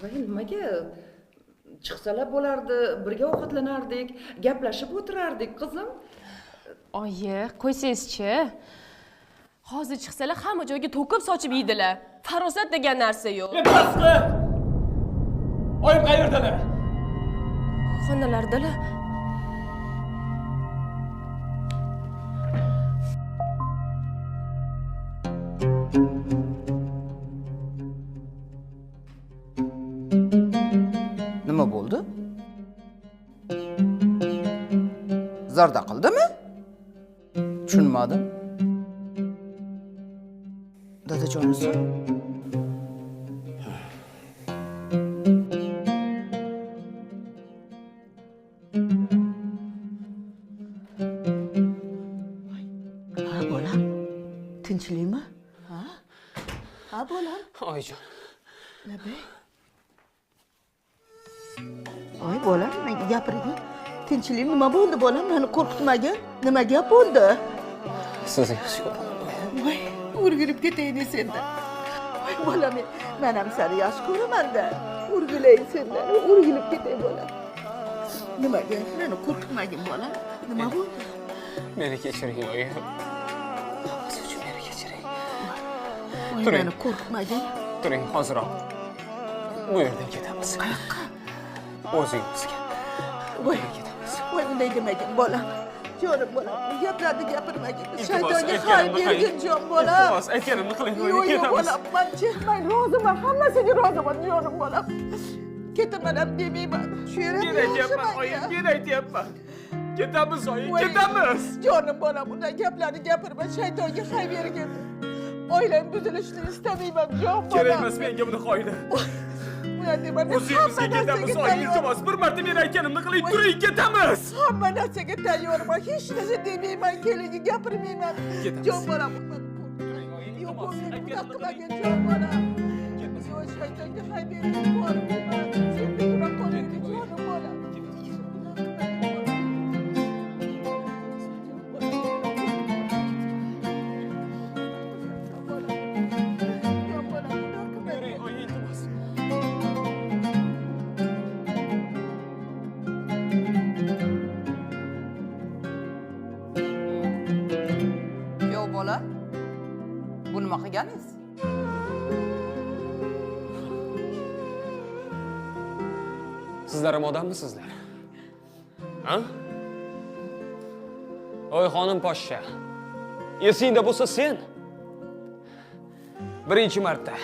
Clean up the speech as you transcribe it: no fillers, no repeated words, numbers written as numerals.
Voy, nimaga? Chiqsalar bo'lardi, birga ovqatlanardik, gaplashib o'tirardik, qizim. Oyi, qo'ysangiz-chi. Hozir chiqsalar hamma joyga to'kib sochib yeydilar. Farosat degan narsa yo'q. Bas qil! Oyim qayerdalar? Xonalardalar. Nima bo'ldi? Zarda qildimi? Tushunmadim. Dadajonisi? Ha bolam, tinchlikmi? Ha bolam. Oyijon. Nima? Oy bolam, menga gapiring. Tinchlik nima bo'ldi bolam? Meni qo'rqitmagin. Nima gap bo'ldi? Siz yaxshi ko'raman. Voy, urgilib ketayni senda. Voy bolam, men ham seni yaxshi ko'raman-da. Urgilayin sendan, urgilib ketay bolam. Nimaga? Meni qo'rqitmagin bolam. Nima bo'ldi? Meni kechiring, oyim. Siz uchun meni kechiring. Voy, meni qo'rqitmagin. Turing, hoziroq. Bu yerdan ketamiz. Qayoqqa? O'zingizga. Voy, voy bunday demagin bolam. Jonim bolam, bu gaplarni gapirmagin. Shaytonga xayr bergin jon bolam. Iltimos, aytganimni qiling, Yo'q, ketamiz. bolam, men roziman, hammasiga roziman jonim bolam. Ketaman ham demayman. Shu yerga Men aytyapman, oyim, men aytyapman. Ketamiz, oyim, Voy, ketamiz. Jonim bolam, bunday gaplarni gapirma, shaytonga xayr bergin. Oilam buzilishini istamayman jon bolam. Kerak emas menga buni qoida. O'zingizga ketamiz, oyim, iltimos. Bir marta men aytganimni qiling, turing, ketamiz. Hamma narsaga tayyorman, hech narsa demayman, kelinga gapirmayman. Jon bolam, yo'q, bunaqa qilmagin jon bolam. Yo'q, shaytonga xayr bergin, bormayman. Sen nima qo'lingni jonim bolam. Yo'q bola. Bu nima qilganingiz? Sizlar ham odammisizlar? Ha? Oy xonim poshsha. Esingda bo'lsa sen birinchi marta